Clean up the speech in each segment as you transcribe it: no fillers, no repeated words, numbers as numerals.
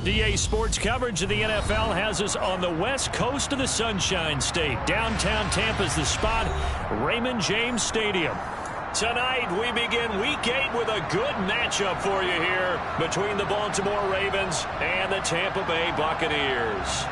DA Sports coverage of the NFL has us on the west coast of the Sunshine State. Downtown Tampa's the spot, Raymond James Stadium. Tonight, we begin Week 8 with a good matchup for you here between the Baltimore Ravens and the Tampa Bay Buccaneers.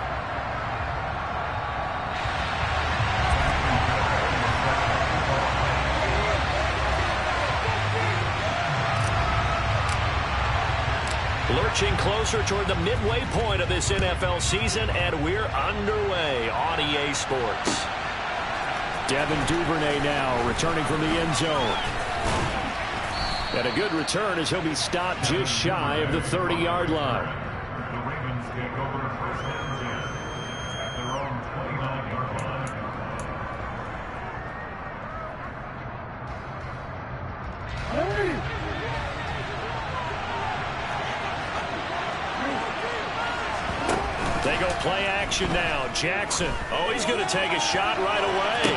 Lurching closer toward the midway point of this NFL season, and we're underway on EA Sports. Devin Duvernay now returning from the end zone. And a good return as he'll be stopped just shy of the 30-yard line. The Ravens take over first and 10 at their own 29-yard line. They go play action now. Jackson. Oh, he's going to take a shot right away.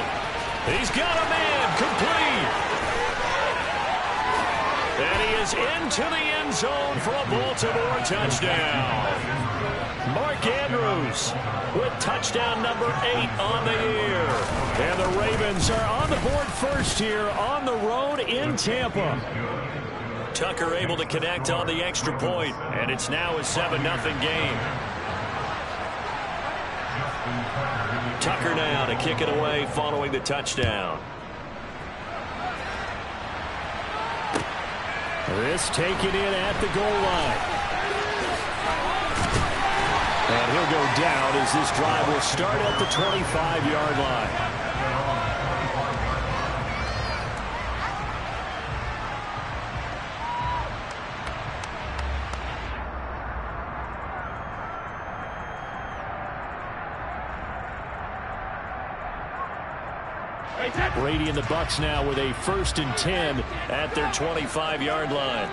He's got a man complete. And he is into the end zone for a Baltimore touchdown. Mark Andrews with touchdown number 8 on the year. And the Ravens are on the board first here on the road in Tampa. Tucker able to connect on the extra point, and it's now a 7-0 game. Tucker now to kick it away following the touchdown. This taken in at the goal line. And he'll go down as this drive will start at the 25-yard line. Brady and the Bucs now with a 1st and 10 at their 25-yard line.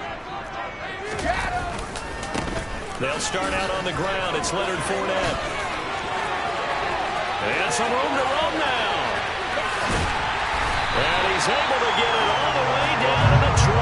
They'll start out on the ground. It's Leonard Fournette. And some room to run now. And he's able to get it all the way down to the 20.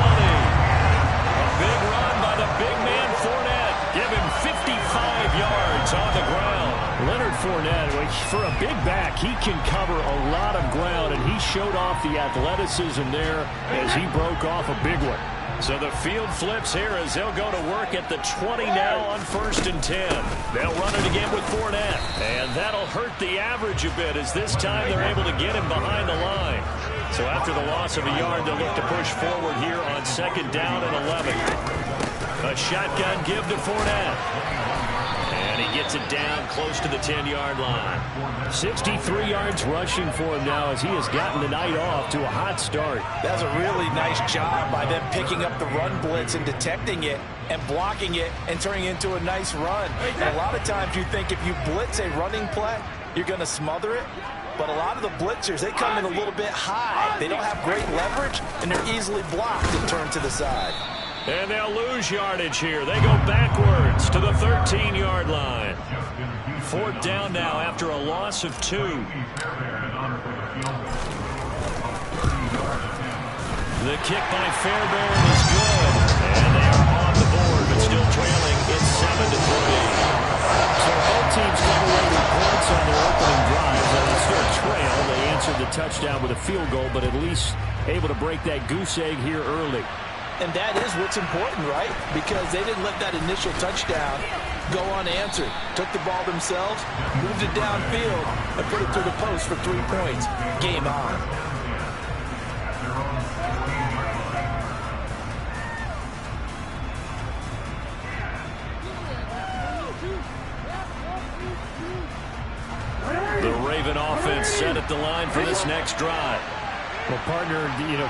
A big run by the big man Fournette. Give him 55 yards on the ground. Leonard Fournette, for a big back, he can cover a lot of ground, and he showed off the athleticism there as he broke off a big one. So the field flips here as they'll go to work at the 20 now on 1st and 10. They'll run it again with Fournette, and that'll hurt the average a bit as this time they're able to get him behind the line. So after the loss of a yard, they'll look to push forward here on 2nd down and 11. A shotgun give to Fournette. And he gets it down close to the 10-yard line. 63 yards rushing for him now as he has gotten the night off to a hot start. That's a really nice job by them picking up the run blitz and detecting it and blocking it and turning it into a nice run. And a lot of times you think if you blitz a running play, you're going to smother it. But a lot of the blitzers, they come in a little bit high. They don't have great leverage, and they're easily blocked and turned to the side. And they'll lose yardage here. They go backwards to the 13-yard line. 4th down now after a loss of 2. The kick by Fairbairn is good. And they are on the board, but still trailing. It's 7-3. So both teams come away with points on their opening drives. And they still trail. They answered the touchdown with a field goal, but at least able to break that goose egg here early. And that is what's important, right? Because they didn't let that initial touchdown go unanswered. Took the ball themselves, moved it downfield, and put it through the post for 3 points. Game on. The Raven offense set at the line for this next drive. Well, partner,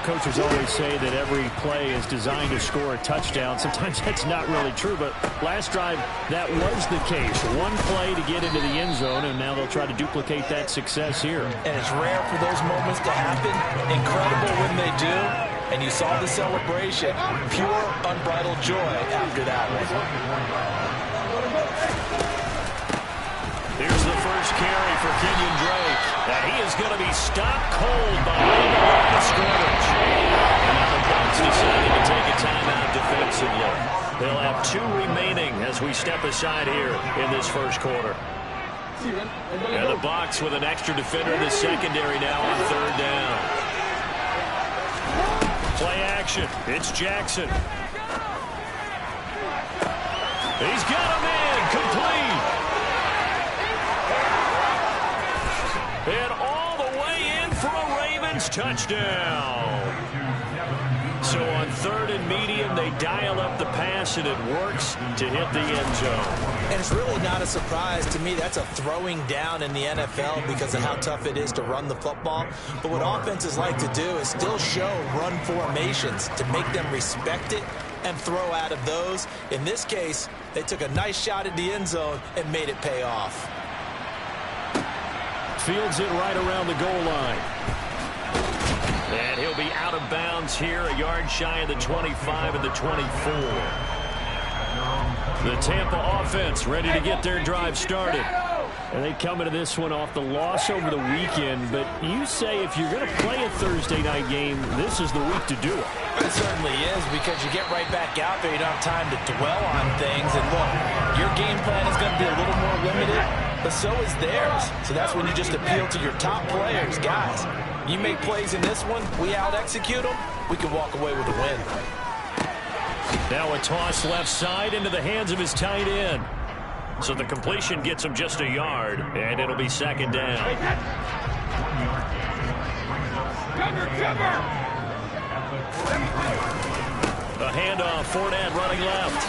coaches always say that every play is designed to score a touchdown. Sometimes that's not really true, but last drive, that was the case. One play to get into the end zone, and now they'll try to duplicate that success here. And it's rare for those moments to happen. Incredible when they do. And you saw the celebration. Pure, unbridled joy after that one. Here's the first carry for Kenyon Drake. And he is going to be stopped cold behind the line of scrimmage. And now the Bucs deciding to take a timeout defensively. They'll have 2 remaining as we step aside here in this first quarter. And the Bucs with an extra defender in the secondary now on 3rd down. Play action. It's Jackson. He's got a man complete. And all the way in for a Ravens touchdown. So on 3rd and medium, they dial up the pass, and it works to hit the end zone. And it's really not a surprise to me. That's a throwing down in the NFL because of how tough it is to run the football. But what offenses like to do is still show run formations to make them respect it and throw out of those. In this case, they took a nice shot at the end zone and made it pay off. Fields it right around the goal line. And he'll be out of bounds here, a yard shy of the 25 and the 24. The Tampa offense ready to get their drive started. And they come into this one off the loss over the weekend. But you say if you're going to play a Thursday night game, this is the week to do it. It certainly is, because you get right back out there. You don't have time to dwell on things. And look, your game plan is going to be a little more limited, but so is theirs. So that's when you just appeal to your top players. Guys, you make plays in this one, we out-execute them, we can walk away with a win. Now a toss left side into the hands of his tight end. So the completion gets him just a yard, and it'll be 2nd down. A handoff, Fournette running left.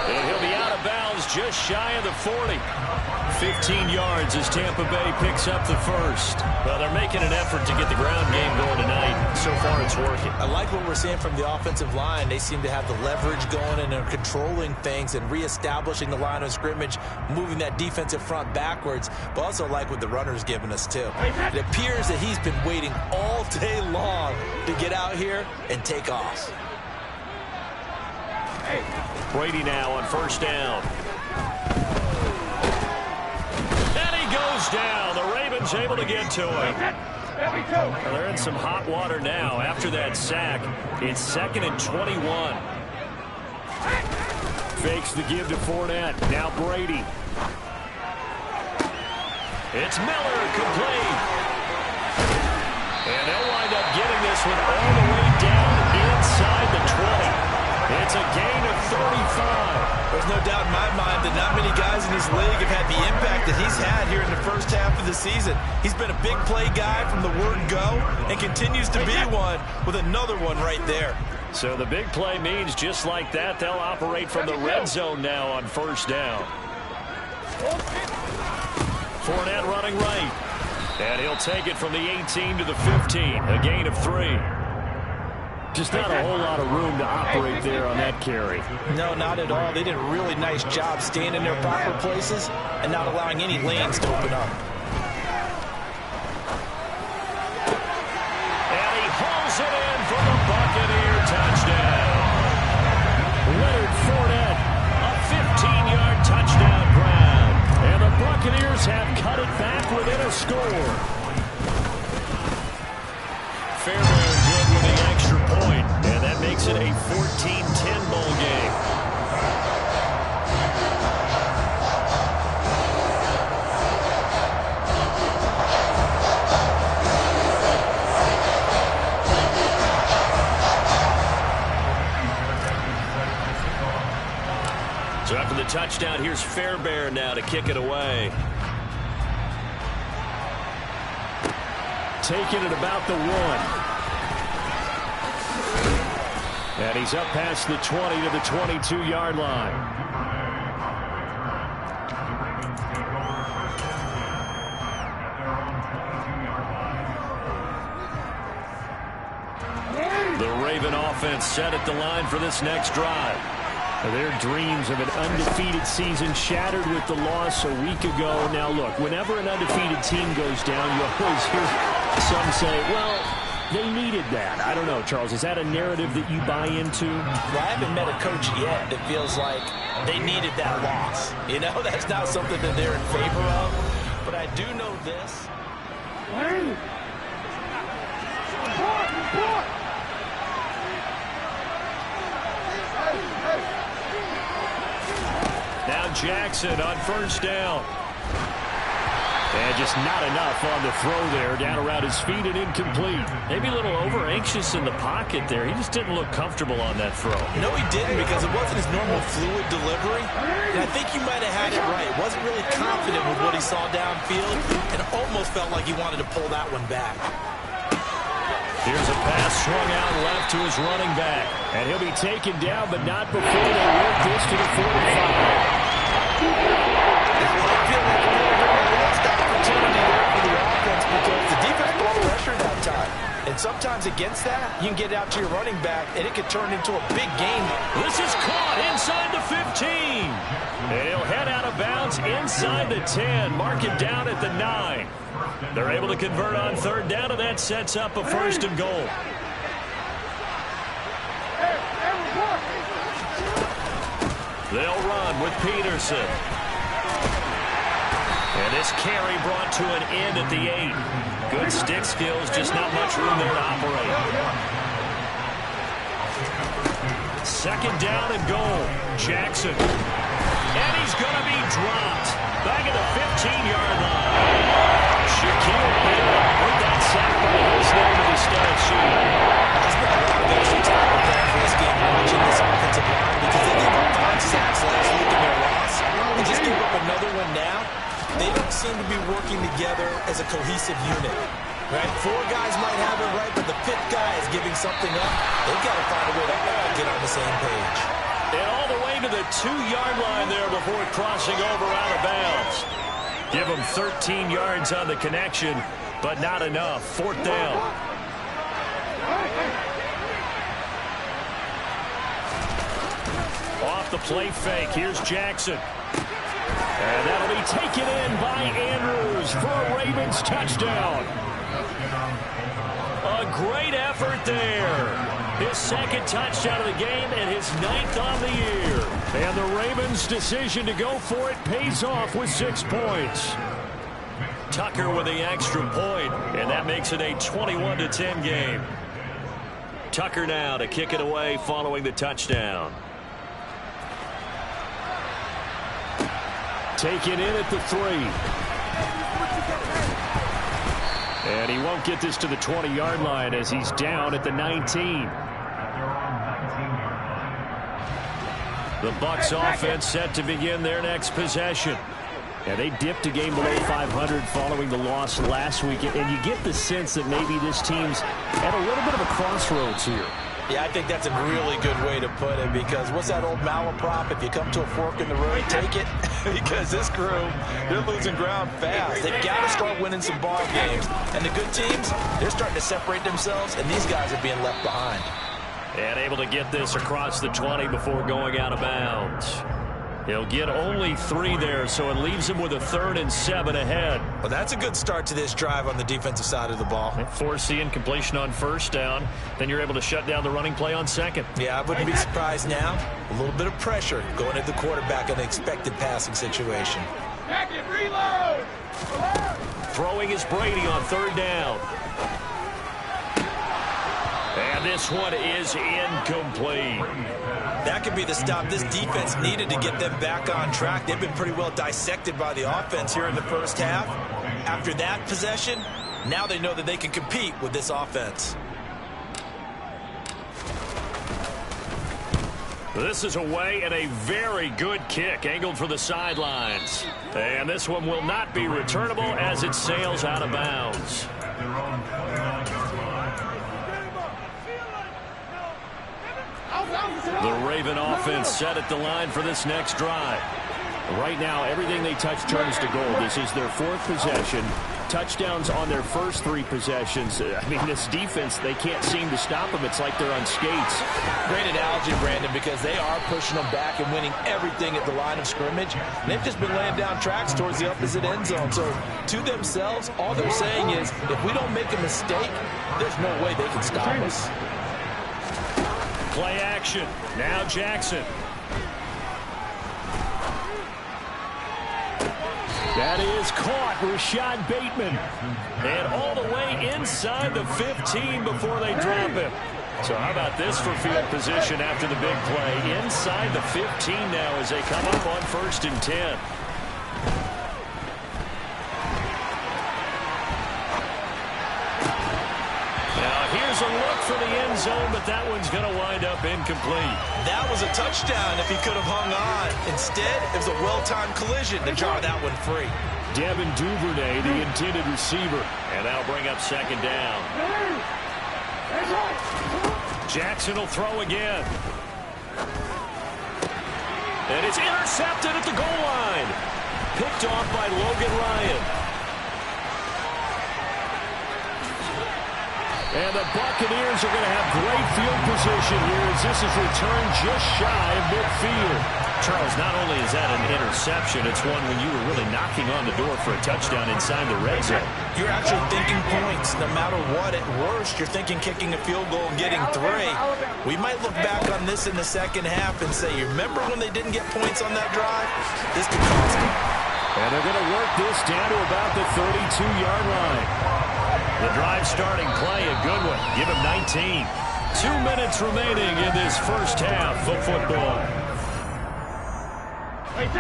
And he'll be out of bounds just shy of the 40. 15 yards as Tampa Bay picks up the first. Well, they're making an effort to get the ground game going tonight. So far, it's working. I like what we're seeing from the offensive line. They seem to have the leverage going, and they're controlling things and reestablishing the line of scrimmage, moving that defensive front backwards. But also like what the runner's giving us, too. It appears that he's been waiting all day long to get out here and take off. Brady now on 1st down. Down. The Ravens able to get to him. Well, they're in some hot water now after that sack. It's 2nd and 21. Fakes the give to Fournette. Now Brady. It's Miller, complete. And they'll wind up getting this one all the way down inside the 20. It's a gain of 35. There's no doubt in my mind that not many guys in this league have had the impact that he's had here in the first half of the season. He's been a big play guy from the word go and continues to be one with another one right there. So the big play means just like that, they'll operate from the red zone now on 1st down. Fournette running right. And he'll take it from the 18 to the 15, a gain of 3. Just not a whole lot of room to operate there on that carry. No, not at all. They did a really nice job staying in their proper places and not allowing any lanes to open up. And he hauls it in for the Buccaneer touchdown. Leonard Fournette, a 15-yard touchdown grab. And the Buccaneers have cut it back within a score. Fairbairn good with the extra point, and that makes it a 14-10 ball game. So after the touchdown, here's Fairbairn now to kick it away. Taking it about the 1. And he's up past the 20 to the 22-yard line. The Raven offense set at the line for this next drive. Their dreams of an undefeated season shattered with the loss a week ago. Now, look, whenever an undefeated team goes down, you always hear some say, well, they needed that. I don't know, Charles. Is that a narrative that you buy into? Well, I haven't met a coach yet that feels like they needed that loss. You know, that's not something that they're in favor of. But I do know this. Jackson on first down. And just not enough on the throw there. Down around his feet and incomplete. Maybe a little over-anxious in the pocket there. He just didn't look comfortable on that throw. No, he didn't, because it wasn't his normal fluid delivery. And I think you might have had it right. Wasn't really confident with what he saw downfield and almost felt like he wanted to pull that one back. Here's a pass swung out left to his running back. And he'll be taken down, but not before they work this to the 45. Because the defense brought pressure that time. And sometimes against that, you can get out to your running back, and it could turn into a big game. This is caught inside the 15. And he'll head out of bounds inside the 10. Mark it down at the 9. They're able to convert on third down, and that sets up a first and goal. They'll run with Peterson. And this carry brought to an end at the 8. Good stick skills, just not much room there to operate. Second down and goal. Jackson. And he's going to be dropped. Back at the 15-yard line. Shaquille Barrett put that sack by his name to the stat sheet. There's been a lot of extra time preparing for this game watching this offensive line because they gave up 5 sacks last week in their loss. And just gave up another one now. They don't seem to be working together as a cohesive unit. Right? 4 guys might have it right, but the 5th guy is giving something up. They've got to find a way to all get on the same page. And all the way to the 2-yard line there before crossing over out of bounds. Give them 13 yards on the connection, but not enough. Fourth down. Off the play fake. Here's Jackson. And that'll be taken in by Andrews for a Ravens touchdown. A great effort there. His second touchdown of the game and his 9th on the year. And the Ravens' decision to go for it pays off with 6 points. Tucker with the extra point, and that makes it a 21-10 game. Tucker now to kick it away following the touchdown. Taken in at the 3. And he won't get this to the 20-yard line as he's down at the 19. The Bucs offense set to begin their next possession. And they dipped a game below 500 following the loss last week. And you get the sense that maybe this team's at a little bit of a crossroads here. Yeah, I think that's a really good way to put it, because what's that old malaprop? If you come to a fork in the road, take it. Because this crew, they're losing ground fast. They've got to start winning some ball games. And the good teams, they're starting to separate themselves, and these guys are being left behind. And able to get this across the 20 before going out of bounds. He'll get only 3 there, so it leaves him with a 3rd and 7 ahead. Well, that's a good start to this drive on the defensive side of the ball. Force the incompletion on first down. Then you're able to shut down the running play on second. Yeah, I wouldn't be surprised now. A little bit of pressure going at the quarterback in an expected passing situation. Reload! Throwing is Brady on 3rd down. And this one is incomplete. That could be the stop this defense needed to get them back on track. They've been pretty well dissected by the offense here in the first half. After that possession, now they know that they can compete with this offense. This is away and a very good kick angled for the sidelines. And this one will not be returnable as it sails out of bounds. The Raven offense set at the line for this next drive. Right now, everything they touch turns to gold. This is their 4th possession. Touchdowns on their first 3 possessions. I mean, this defense, they can't seem to stop them. It's like they're on skates. Great analogy, Brandon, because they are pushing them back and winning everything at the line of scrimmage. They've just been laying down tracks towards the opposite end zone. So, to themselves, all they're saying is, if we don't make a mistake, there's no way they can stop us. Play action. Now Jackson. That is caught. Rashad Bateman. And all the way inside the 15 before they drop him. So how about this for field position after the big play? Inside the 15 now as they come up on 1st and 10. A look for the end zone, but that one's going to wind up incomplete. That was a touchdown if he could have hung on. Instead, it was a well-timed collision to jar that one free. Devin Duvernay, the intended receiver, and that'll bring up 2nd down. Jackson will throw again. And it's intercepted at the goal line. Picked off by Logan Ryan. And the Buccaneers are going to have great field position here as this is returned just shy of midfield. Charles, not only is that an interception, it's one when you were really knocking on the door for a touchdown inside the red zone. You're actually thinking points. No matter what, at worst, you're thinking kicking a field goal and getting 3. We might look back on this in the second half and say, you remember when they didn't get points on that drive? This could cost them. And they're going to work this down to about the 32-yard line. The drive starting play, a good one. Give him 19. 2 minutes remaining in this first half of football.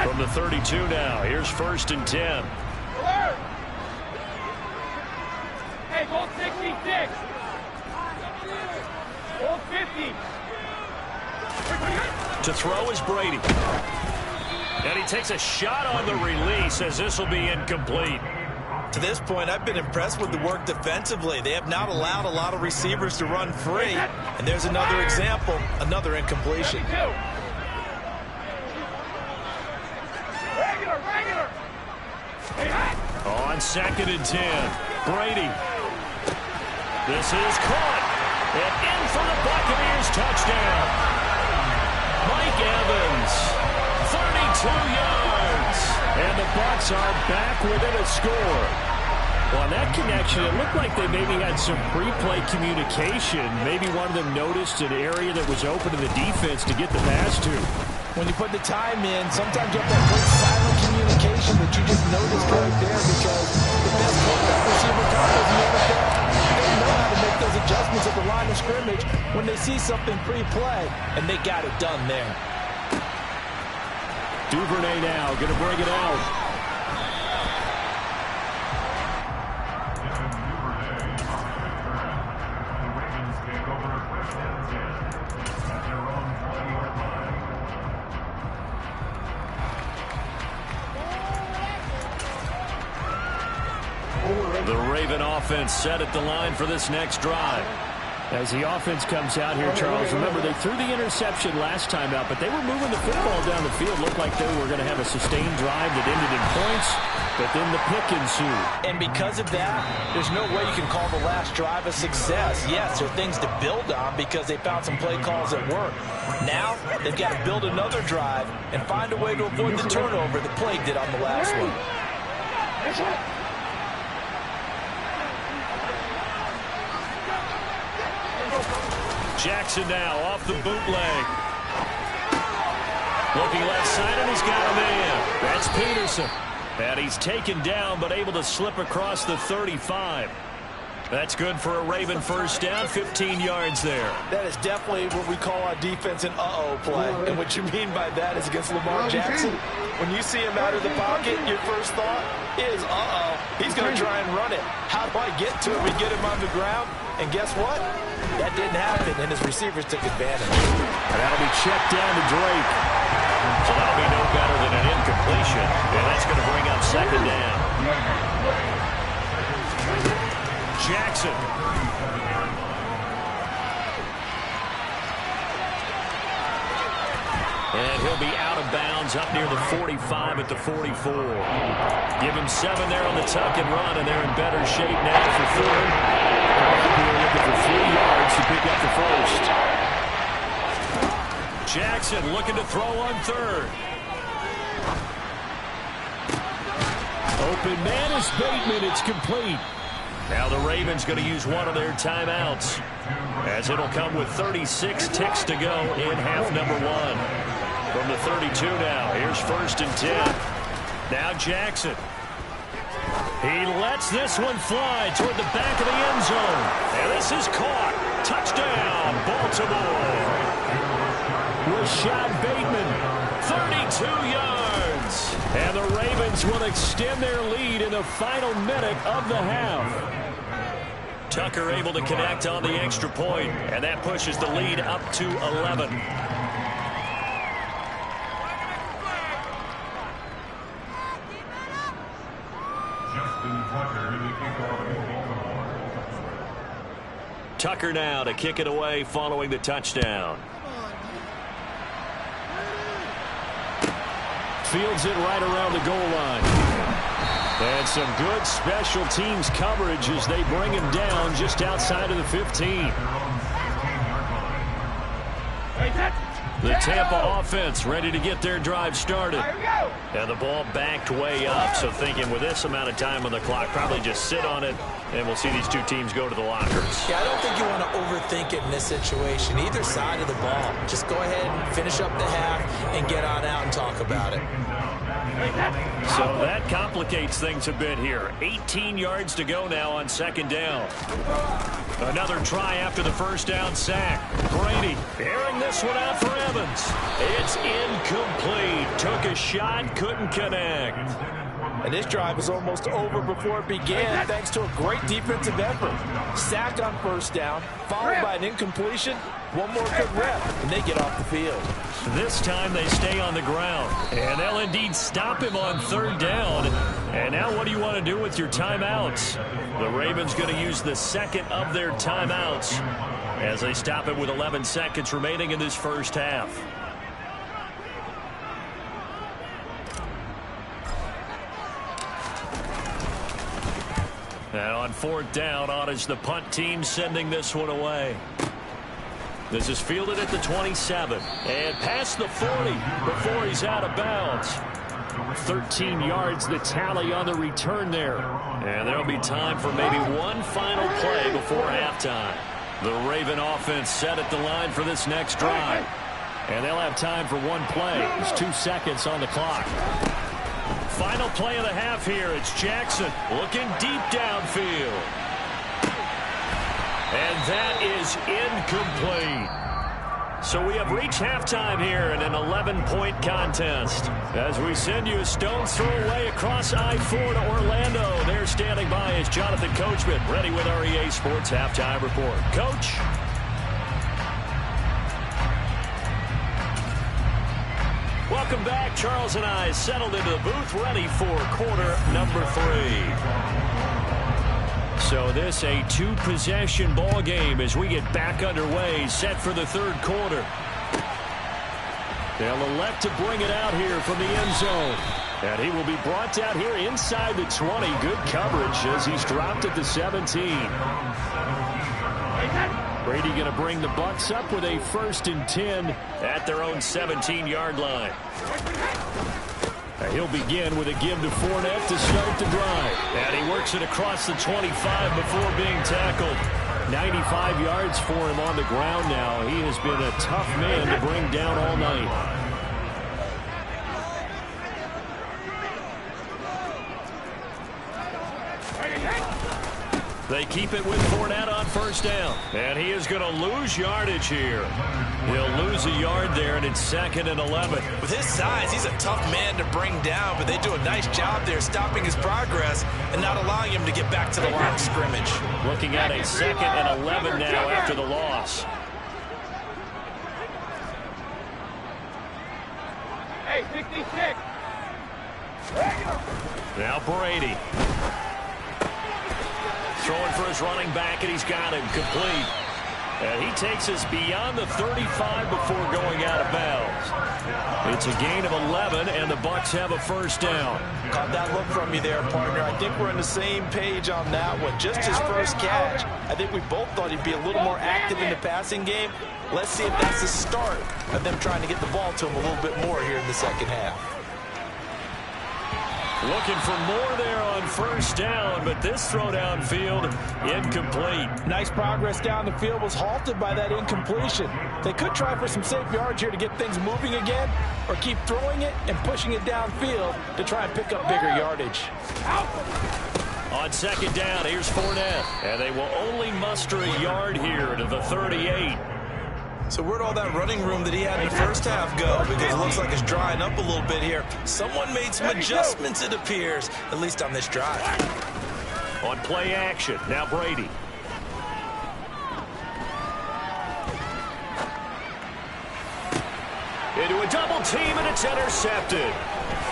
From the 32 now, here's 1st and 10. Hey, goal 66. Goal 50. To throw is Brady. And he takes a shot on the release as this will be incomplete. To this point, I've been impressed with the work defensively. They have not allowed a lot of receivers to run free. And there's another example, another incompletion. On 2nd and 10, Brady. This is caught. And in for the Buccaneers touchdown. Mike Evans, 32 yards. And the Bucs are back within a score. Well, on that connection, it looked like they maybe had some pre-play communication. Maybe one of them noticed an area that was open to the defense to get the pass to. When you put the time in, sometimes you have that great silent communication that you just noticed right there because the best quarterback receiver combos in the NFL, they know how to make those adjustments at the line of scrimmage when they see something pre-play, and they got it done there. Duvernay now going to bring it out. The Raven offense set at the line for this next drive. As the offense comes out here, Charles, remember they threw the interception last time out, but they were moving the football down the field. Looked like they were going to have a sustained drive that ended in points, but then the pick ensued. And because of that, there's no way you can call the last drive a success. Yes, there are things to build on because they found some play calls that work. Now, they've got to build another drive and find a way to avoid the turnover that plagued it on the last one. Jackson now off the bootleg. Looking left side, and he's got a man. That's Peterson. And he's taken down, but able to slip across the 35. That's good for a Raven first down, 15 yards there. That is definitely what we call our defense an uh-oh play. And what you mean by that is against Lamar Jackson. When you see him out of the pocket, your first thought is, uh-oh, he's going to try and run it. How do I get to him and get him on the ground? And guess what? That didn't happen, and his receivers took advantage. And that'll be checked down to Drake. So that'll be no better than an incompletion. And that's going to bring up second down. Jackson. And he'll be out of bounds up near the 45 at the 44. Give him 7 there on the tuck and run, and they're in better shape now for third. Here looking for 3 yards to pick up the first. Jackson looking to throw on third. Open man is Bateman. It's complete. Now the Ravens going to use one of their timeouts as it'll come with 36 ticks to go in half number 1. From the 32 now, here's 1st and 10. Now Jackson. He lets this one fly toward the back of the end zone. And this is caught. Touchdown, Baltimore. Rashad Bateman, 32 yards. And the Ravens will extend their lead in the final minute of the half. Tucker able to connect on the extra point, and that pushes the lead up to 11. Tucker now to kick it away following the touchdown. Fields it right around the goal line. And some good special teams coverage as they bring him down just outside of the 15. The Tampa offense ready to get their drive started. And the ball backed way up, so thinking with this amount of time on the clock, probably just sit on it, and we'll see these two teams go to the lockers. Yeah, I don't think you want to overthink it in this situation. Either side of the ball. Just go ahead and finish up the half and get on out and talk about it. So that complicates things a bit here. 18 yards to go now on second down. Another try after the first down sack. Brady airing this one out for Evans. It's incomplete. Took a shot, couldn't connect. And this drive is almost over before it began thanks to a great defensive effort. Sack on first down, followed by an incompletion. One more good rep, and they get off the field. This time they stay on the ground, and they'll indeed stop him on third down. And now what do you want to do with your timeouts? The Ravens going to use the second of their timeouts as they stop it with 11 seconds remaining in this first half. And on fourth down, on is the punt team sending this one away. This is fielded at the 27 and past the 40 before he's out of bounds. 13 yards the tally on the return there. And there'll be time for maybe one final play before halftime. The Raven offense set at the line for this next drive. And they'll have time for one play. There's 2 seconds on the clock. Final play of the half here. It's Jackson looking deep downfield. And that is incomplete. So we have reached halftime here in an 11-point contest. As we send you a stone's throw away across I-4 to Orlando. There standing by is Jonathan Coachman, ready with our EA Sports Halftime Report. Coach? Welcome back. Charles and I settled into the booth, ready for quarter number 3. So this a 2-possession ball game as we get back underway, set for the third quarter. They'll elect to bring it out here from the end zone. And he will be brought down here inside the 20. Good coverage as he's dropped at the 17. Brady going to bring the Bucs up with a 1st and 10 at their own 17-yard line. He'll begin with a give to Fournette to start the drive. And he works it across the 25 before being tackled. 95 yards for him on the ground now. He has been a tough man to bring down all night. They keep it with Fournette on first down. And he is going to lose yardage here. He'll lose a yard there, and it's 2nd and 11. With his size, he's a tough man to bring down, but they do a nice job there stopping his progress and not allowing him to get back to the line of scrimmage. Looking at a 2nd and 11 now after the loss. Hey, 66. Now Brady. Throwing for his running back, and he's got him complete. And he takes us beyond the 35 before going out of bounds. It's a gain of 11, and the Bucs have a first down. Caught that look from you there, partner. I think we're on the same page on that one. Just his first catch. I think we both thought he'd be a little more active in the passing game. Let's see if that's the start of them trying to get the ball to him a little bit more here in the second half. Looking for more there on first down, but this throw downfield incomplete. Nice progress down the field, was halted by that incompletion. They could try for some safe yards here to get things moving again, or keep throwing it and pushing it downfield to try and pick up bigger yardage. On second down, here's Fournette. And they will only muster a yard here to the 38. So where'd all that running room that he had in the first half go? Because it looks like it's drying up a little bit here. Someone made some adjustments, it appears, at least on this drive. On play action, now Brady. Into a double team, and it's intercepted.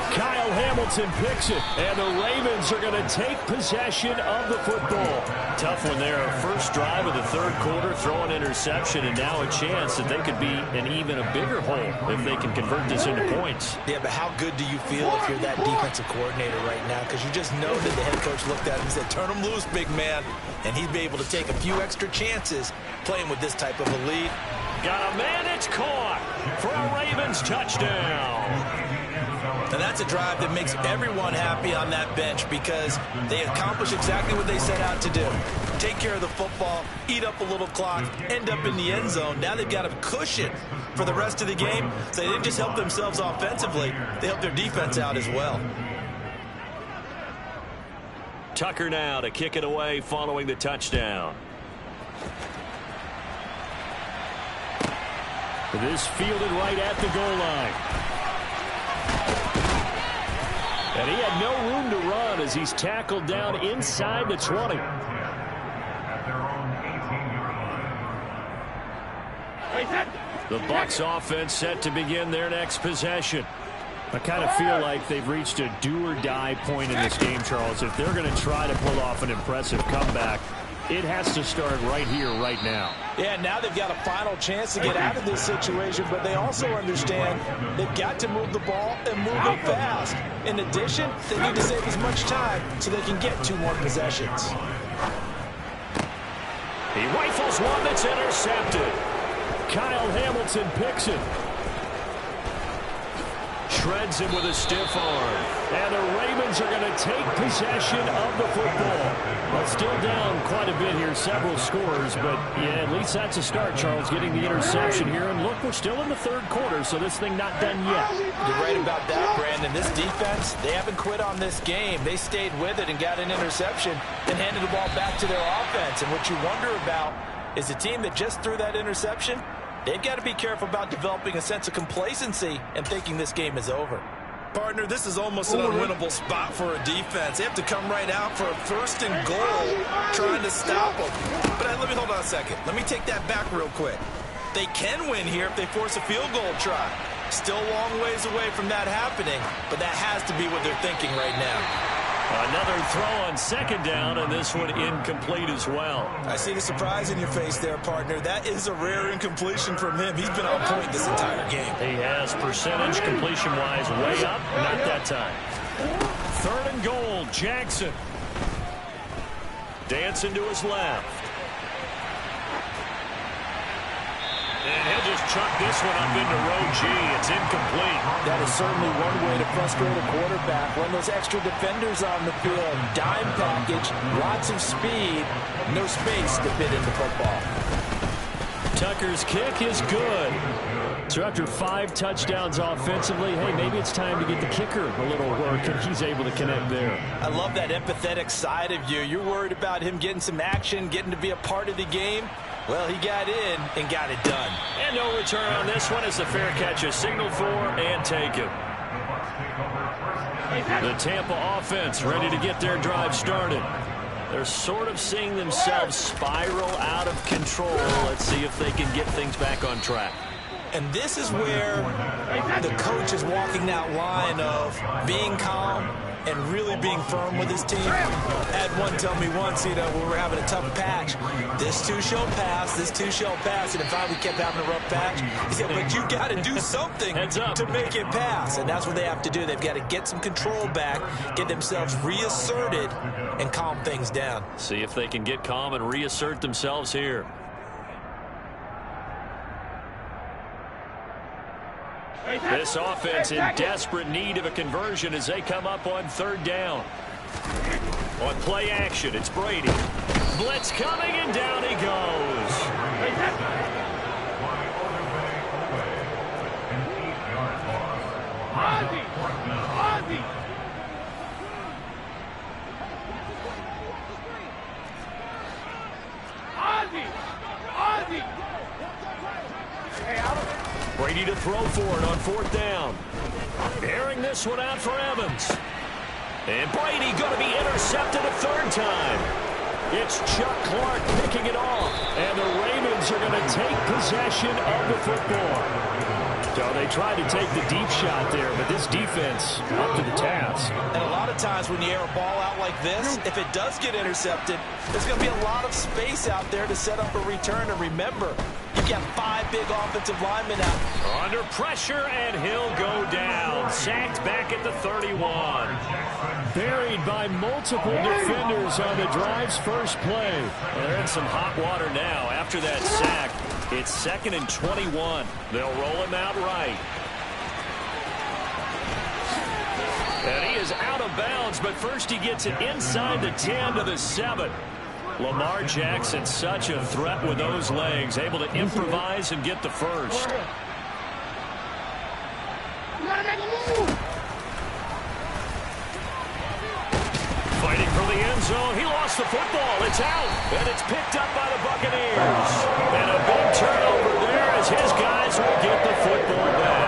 Kyle Hamilton picks it, and the Ravens are going to take possession of the football. Tough one there. First drive of the third quarter, throw an interception, and now a chance that they could be in even a bigger hole if they can convert this into points. Yeah, but how good do you feel if you're that defensive coordinator right now? Because you just know that the head coach looked at him and said, turn him loose, big man. And he'd be able to take a few extra chances playing with this type of a lead. Got a man, it's caught for a Ravens touchdown. And that's a drive that makes everyone happy on that bench because they accomplish exactly what they set out to do. Take care of the football, eat up a little clock, end up in the end zone. Now they've got a cushion for the rest of the game. So they didn't just help themselves offensively, they helped their defense out as well. Tucker now to kick it away following the touchdown. This fielded right at the goal line. And he had no room to run as he's tackled down inside the 20. The Bucs offense set to begin their next possession. I kind of feel like they've reached a do-or-die point in this game, Charles. If they're going to try to pull off an impressive comeback, it has to start right here, right now. Yeah, now they've got a final chance to get out of this situation, but they also understand they've got to move the ball and move it fast. In addition, they need to save as much time so they can get 2 more possessions. He rifles one that's intercepted. Kyle Hamilton picks it. Shreds him with a stiff arm. And the Ravens are going to take possession of the football. Well, still down quite a bit here, several scores, but yeah, at least that's a start, Charles, getting the interception here. And look, we're still in the third quarter, so this thing not done yet. You're right about that, Brandon. This defense, they haven't quit on this game. They stayed with it and got an interception and handed the ball back to their offense. And what you wonder about is a team that just threw that interception, they've got to be careful about developing a sense of complacency and thinking this game is over. Partner, this is almost an unwinnable spot for a defense. They have to come right out for a 1st and goal trying to stop them. But let me hold on a second. Let me take that back real quick. They can win here if they force a field goal try. Still a long ways away from that happening, but that has to be what they're thinking right now. Another throw on second down, and this one incomplete as well. I see the surprise in your face there, partner. That is a rare incompletion from him. He's been on point this entire game. He has percentage completion-wise way up, not that time. 3rd and goal, Jackson. Dancing to his left. And he'll just chuck this one up into row G. It's incomplete. That is certainly one way to frustrate a quarterback. Run those extra defenders on the field. Dime package, lots of speed, no space to fit in the football. Tucker's kick is good. So after 5 touchdowns offensively, hey, maybe it's time to get the kicker a little work, and he's able to connect there. I love that empathetic side of you. You're worried about him getting some action, getting to be a part of the game. Well, he got in and got it done. And no return on this one as the fair catch is signaled for and taken. The Tampa offense ready to get their drive started. They're sort of seeing themselves spiral out of control. Let's see if they can get things back on track. And this is where the coach is walking that line of being calm and really being firm with his team. I had one tell me once, when we were having a tough patch, this too shall pass, this too shall pass. And if we kept having a rough patch, he said, but you got to do something to make it pass. And that's what they have to do. They've got to get some control back, get themselves reasserted, and calm things down. See if they can get calm and reassert themselves here. This offense in desperate need of a conversion as they come up on 3rd down. On play action, it's Brady. Blitz coming, and down he goes. throw for it on 4th down. Airing this one out for Evans. And Brady going to be intercepted a 3rd time. It's Chuck Clark picking it off. And the Ravens are going to take possession of the football. So they tried to take the deep shot there, but this defense up to the task. And a lot of times when you air a ball out like this, if it does get intercepted, there's going to be a lot of space out there to set up a return. And remember, you've got 5 big offensive linemen out. Under pressure, and he'll go down. Sacked back at the 31. Buried by multiple defenders on the drive's first play. And they're in some hot water now after that sack. It's 2nd and 21. They'll roll him out right. And he is out of bounds, but first he gets it inside the 10 to the 7. Lamar Jackson, such a threat with those legs, able to improvise and get the first. Fighting for the end zone. He lost the football. It's out. And it's picked up by the Buccaneers. And a big turnover there as his guys will get the football back.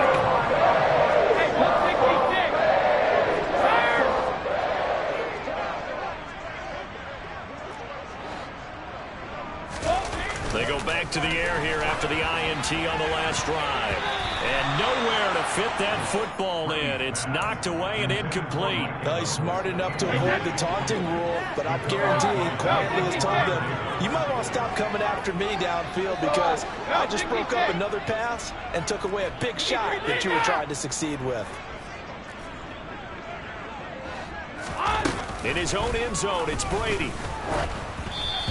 They go back to the air here after the INT on the last drive. And nowhere to fit that football in. It's knocked away and incomplete. He's smart enough to avoid the taunting rule, but I'm guaranteeing he quietly has told them, you might want to stop coming after me downfield because I just broke up another pass and took away a big shot that you were trying to succeed with. In his own end zone, it's Brady.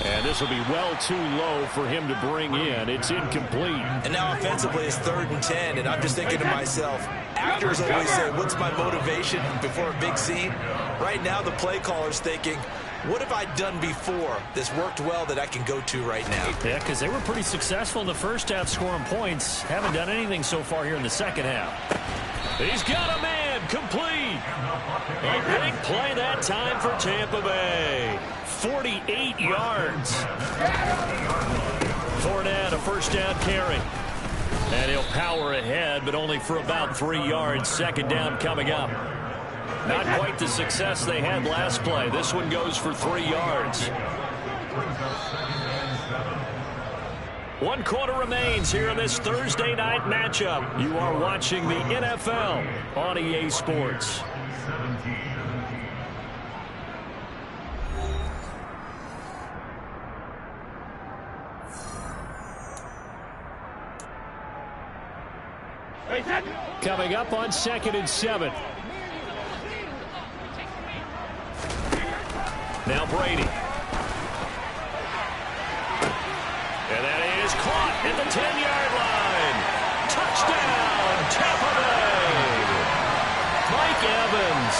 And this will be well too low for him to bring in. It's incomplete. And now offensively it's 3rd and 10, and I'm just thinking to myself, actors always say, what's my motivation before a big scene? Right now the play caller's thinking, what have I done before that's worked well that I can go to right now? Yeah, because they were pretty successful in the first half scoring points. Haven't done anything so far here in the second half. He's got a man, complete. A big play that time for Tampa Bay. 48 yards. Fournette, a 1st down carry. And he'll power ahead, but only for about 3 yards. 2nd down coming up. Not quite the success they had last play. This one goes for 3 yards. 1 quarter remains here in this Thursday night matchup. You are watching the NFL on EA Sports. Coming up on 2nd and 7. Now Brady. And that is caught at the 10-yard line. Touchdown, Tampa Bay. Mike Evans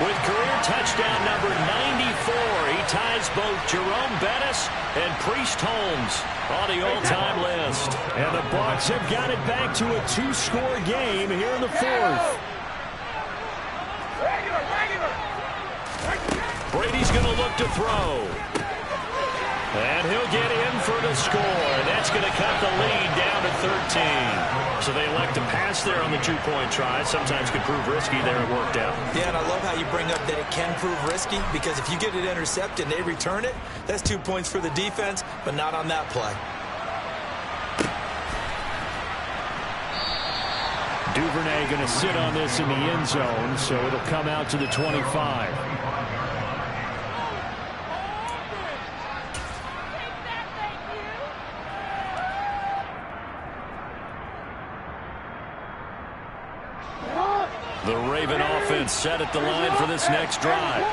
with career touchdown number 94. He ties both Jerome Bettis and Priest Holmes on the all-time list. And the Bucs have got it back to a 2-score game here in the 4th. Brady's going to look to throw. And he'll get in for the score. And that's going to cut the lead down to 13. So they elect to pass there on the 2-point try. Sometimes could prove risky. There it worked out. Yeah, and I love how you bring up that it can prove risky, because if you get it intercepted and they return it, that's 2 points for the defense, but not on that play. Duvernay going to sit on this in the end zone, so it'll come out to the 25. The Raven offense set at the line for this next drive.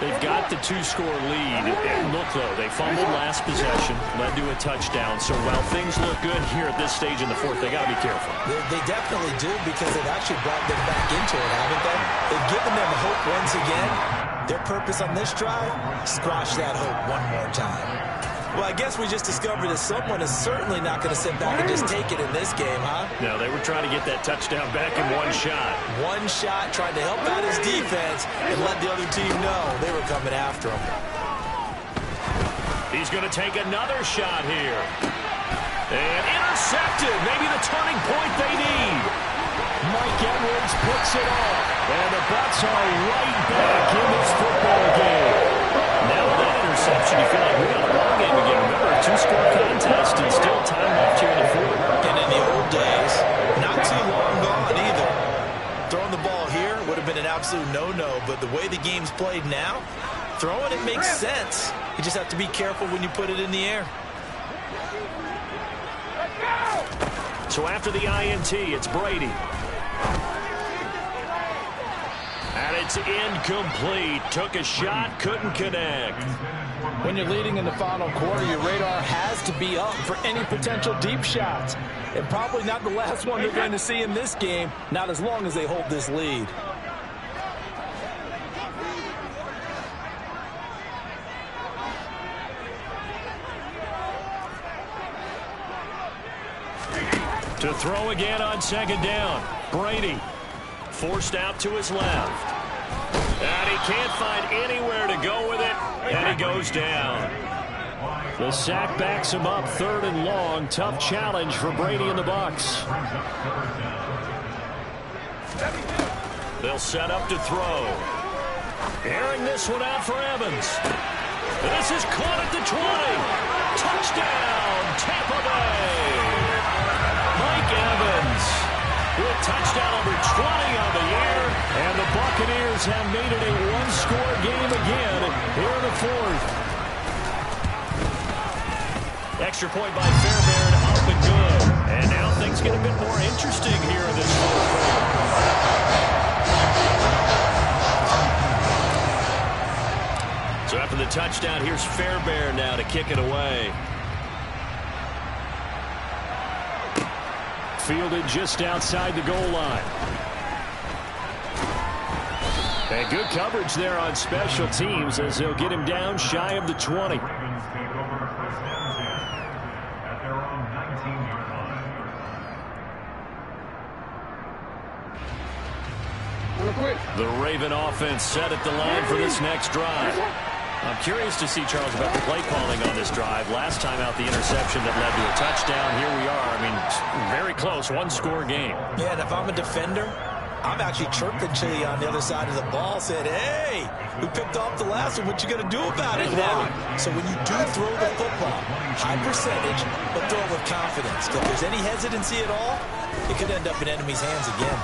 They've got the 2-score lead. And look, though, they fumbled last possession, led to a touchdown. So while things look good here at this stage in the 4th, they got to be careful. They definitely do, because they've actually brought them back into it, haven't they? They've given them hope once again. Their purpose on this drive, squash that hope one more time. Well, I guess we just discovered that someone is certainly not going to sit back and just take it in this game, huh? No, they were trying to get that touchdown back in one shot. One shot, trying to help out his defense and let the other team know they were coming after him. He's going to take another shot here. And intercepted. Maybe the turning point they need. Mike Edwards picks it off. And the Bucs are right back in this football game. Now with that interception, you feel like we got a ball game again. Remember, a two-score contest and still time left here in the fourth. And in the old days, not too long gone either. Throwing the ball here would have been an absolute no-no, but the way the game's played now, throwing it makes sense. You just have to be careful when you put it in the air. So after the INT, it's Brady. And it's incomplete. Took a shot, couldn't connect. When you're leading in the final quarter, your radar has to be up for any potential deep shots. And probably not the last one they're going to see in this game, not as long as they hold this lead. To throw again on second down. Brady forced out to his left. And he can't find anywhere to go with it. And he goes down. The sack backs him up, 3rd and long. Tough challenge for Brady and the Bucs. They'll set up to throw. Airing this one out for Evans. This is caught at the 20. Touchdown, Tampa Bay. Mike Evans with touchdown number 20 on the year. And the Buccaneers have made it a one-score game again here in the fourth. Extra point by Fairbairn, up and good. And now things get a bit more interesting here in this fourth quarter. So after the touchdown, here's Fairbairn now to kick it away. Fielded just outside the goal line. And good coverage there on special teams as they'll get him down shy of the 20. The Raven offense set at the line for this next drive. I'm curious to see, Charles, about the play calling on this drive. Last time out, the interception that led to a touchdown. Here we are. I mean, very close, one-score game. Yeah, and if I'm a defender, I'm actually chirping Chili on the other side of the ball, said, hey, we picked off the last one. What you going to do about it now? So when you do throw the football, high percentage, but throw it with confidence. If there's any hesitancy at all, it could end up in enemy's hands again.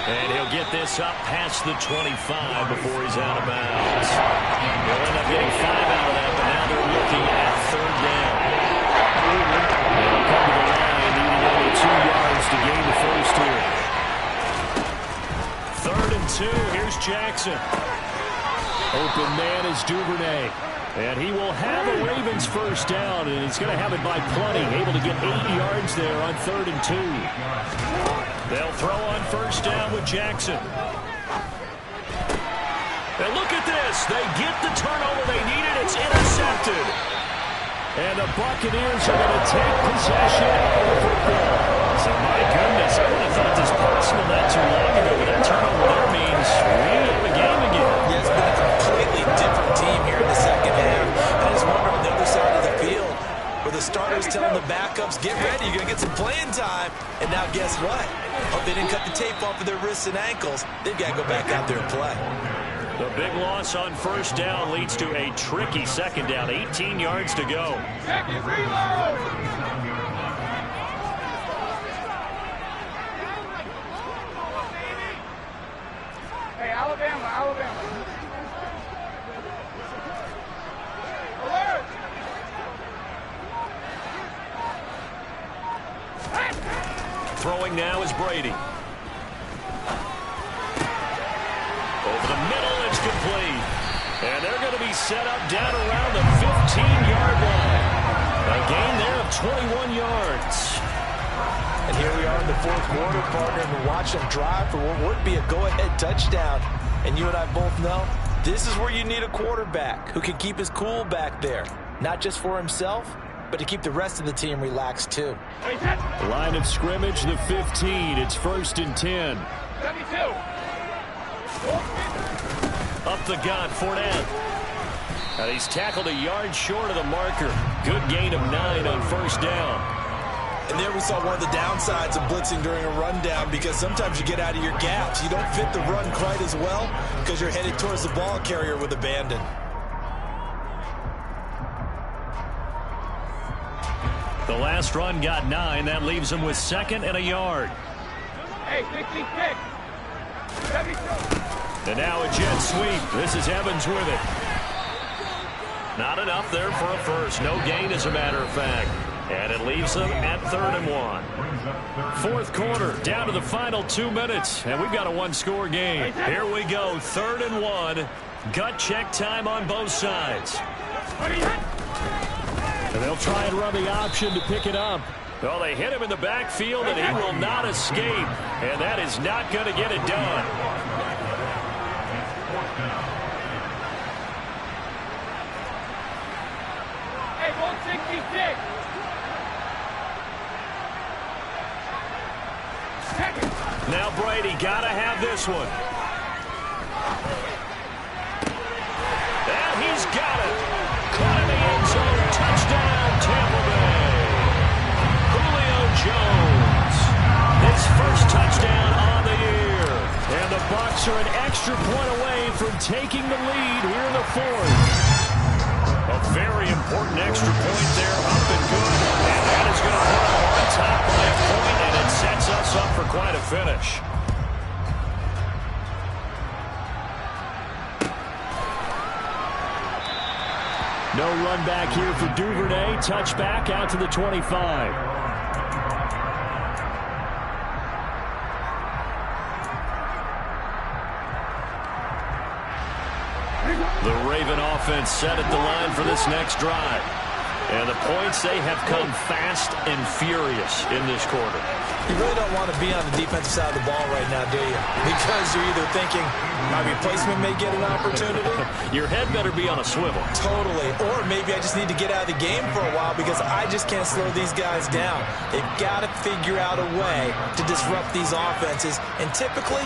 And he'll get this up past the 25 before he's out of bounds. They'll end up getting 5 out of that, but now they're looking at 3rd down. They'll come to the line, needing only 2 yards to gain the first here. 3rd and 2, here's Jackson. Open man is Duvernay. And he will have a Ravens first down, and he's going to have it by plenty. Able to get 8 yards there on 3rd and 2. They'll throw on first down with Jackson. And look at this. They get the turnover they needed. It's intercepted. And the Buccaneers are going to take possession of the football. So, my goodness, I would have thought this possible not too long ago, but that turnover there means we have a game again. Yeah, it's been a completely different team here in the second half. I just wonder on the other side of the field, where the starters telling the backups, get ready, you're going to get some playing time. And now guess what? Oh, they didn't cut the tape off of their wrists and ankles. They've got to go back out there and play. The big loss on first down leads to a tricky second down. 18 yards to go. Second reload! Hey, Alabama. Alert! Throwing now is Brady. Over the middle, it's complete. And they're going to be set up down around the 15-yard line. A gain there of 21 yards. And here we are in the fourth quarter, partner, and watch them drive for what would be a go-ahead touchdown. And you and I both know this is where you need a quarterback who can keep his cool back there. Not just for himself, but to keep the rest of the team relaxed too. Line of scrimmage, the 15. It's 1st and 10. 72. Up the gut, Fournette. And he's tackled a yard short of the marker. Good gain of 9 on first down. And there we saw one of the downsides of blitzing during a rundown, because sometimes you get out of your gaps. You don't fit the run quite as well because you're headed towards the ball carrier with abandon. The last run got 9. That leaves him with 2nd and a yard. Hey, 66. 72. And now a jet sweep. This is Evans with it. Not enough there for a first. No gain, as a matter of fact. And it leaves them at 3rd and 1. Fourth quarter, down to the final 2 minutes. And we've got a one-score game. Here we go, 3rd and 1. Gut check time on both sides. And they'll try and run the option to pick it up. Well, they hit him in the backfield, and he will not escape. And that is not going to get it done. Hey, 166. Now Brady got to have this one. And he's got it. Caught in the end zone. Touchdown, Tampa Bay. Julio Jones. His first touchdown on the year. And the Bucs are an extra point away from taking the lead here in the 4th. A very important extra point there, up and good. And that is going to put them on top by a point, and it sets us up for quite a finish. No run back here for Duvernay. Touchback out to the 25. The Raven offense set at the line for this next drive. And the points, they have come fast and furious in this quarter. You really don't want to be on the defensive side of the ball right now, do you? Because you're either thinking, my replacement may get an opportunity. Your head better be on a swivel. Totally. Or maybe I just need to get out of the game for a while because I just can't slow these guys down. They've got to figure out a way to disrupt these offenses. And typically,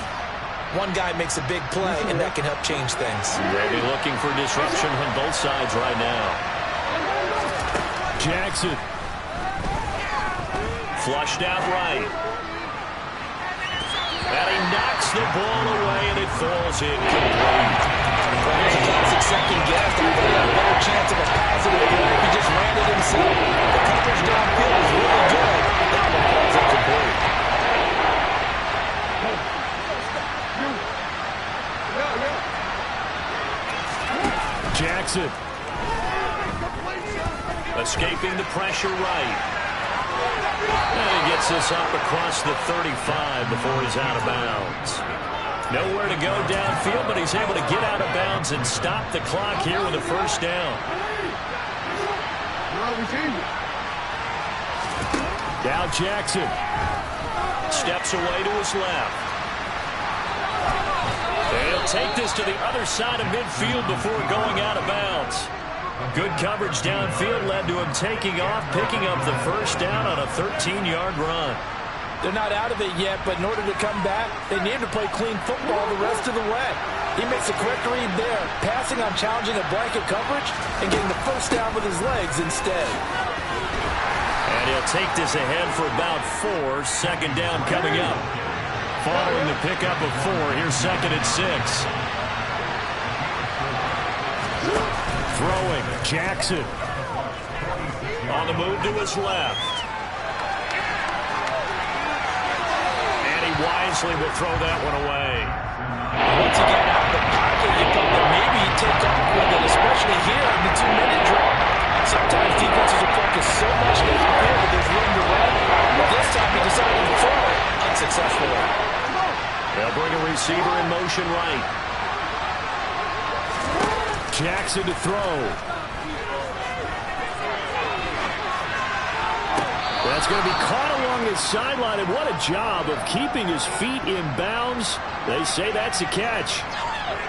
one guy makes a big play, and that can help change things. They'll be looking for disruption on both sides right now. Jackson. Flushed out right. And he knocks the ball away, and it falls incomplete. There's a classic second guess. I think he had a better chance of a positive play if he just ran it himself. The coverage downfield is really good. That one falls incomplete. Jackson. Escaping the pressure right. And he gets this up across the 35 before he's out of bounds. Nowhere to go downfield, but he's able to get out of bounds and stop the clock here with a first down. Now Jackson steps away to his left. And he'll take this to the other side of midfield before going out of bounds. Good coverage downfield led to him taking off, picking up the first down on a 13-yard run. They're not out of it yet, but in order to come back, they need to play clean football the rest of the way. He makes a quick read there, passing on challenging a blanket coverage and getting the first down with his legs instead. And he'll take this ahead for about 4. Second down coming up. Following the pickup of 4, here's 2nd and 6. Throwing, Jackson. On the move to his left. And he wisely will throw that one away. Once you get out of the pocket, you thought that maybe he'd take off with it, especially here in the 2-minute drill. Sometimes defenses will focus so much downfield that there's room to run. But this time he decided to throw it unsuccessfully. They'll bring a receiver in motion right. Jackson to throw. That's going to be caught along his sideline, and what a job of keeping his feet in bounds. They say that's a catch.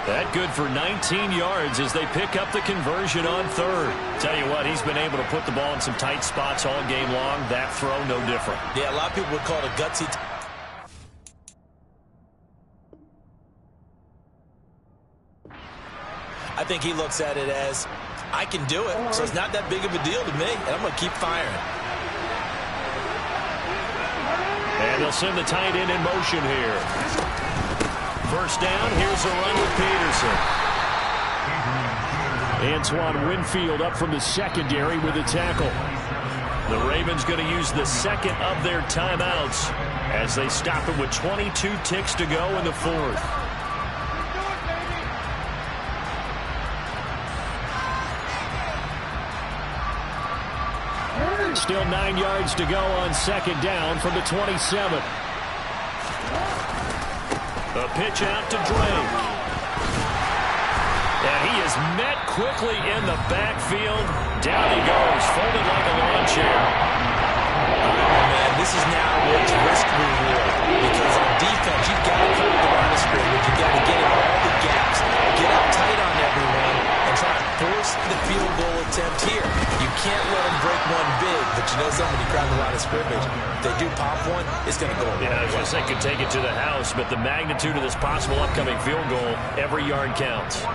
That good for 19 yards as they pick up the conversion on 3rd. Tell you what, he's been able to put the ball in some tight spots all game long. That throw, no different. Yeah, a lot of people would call it a gutsy. I I think he looks at it as, I can do it, so it's not that big of a deal to me, and I'm going to keep firing. And they'll send the tight end in motion here. First down, here's a run with Peterson. Antoine Winfield up from the secondary with a tackle. The Ravens going to use the second of their timeouts as they stop it with 22 ticks to go in the fourth. Still 9 yards to go on second down from the 27. The pitch out to Drake. And he is met quickly in the backfield. Down he goes, folded like a lawn chair. Oh, man, this is now what's risk reward. Because on defense, you've got to cover the line of scrimmage. You've got to get in all the gaps, get out tight on everyone, and try to force the field goal attempt here. You can't let them break one big, but you know something, when you grab the line of scrimmage, if they do pop one, it's going to go away. Yeah, I was going to say, could take it to the house, but the magnitude of this possible upcoming field goal, every yard counts.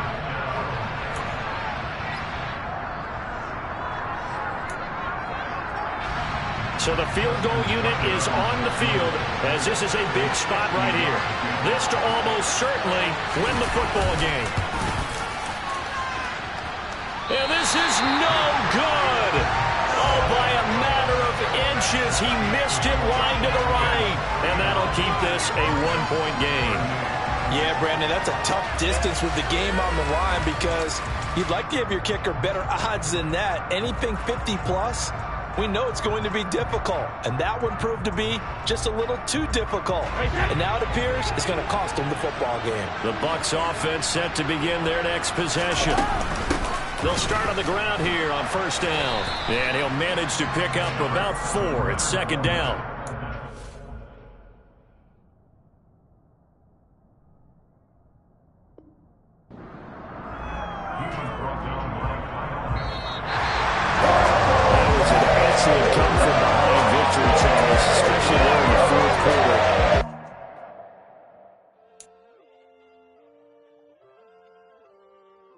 So the field goal unit is on the field as this is a big spot right here. This to almost certainly win the football game. And this is no good. Oh, by a matter of inches, he missed it wide to the right. And that'll keep this a one-point game. Yeah, Brandon, that's a tough distance with the game on the line because you'd like to give your kicker better odds than that. Anything 50-plus, we know it's going to be difficult. And that one proved to be just a little too difficult. And now it appears it's going to cost them the football game. The Bucs offense set to begin their next possession. They'll start on the ground here on first down. And he'll manage to pick up about 4 at second down.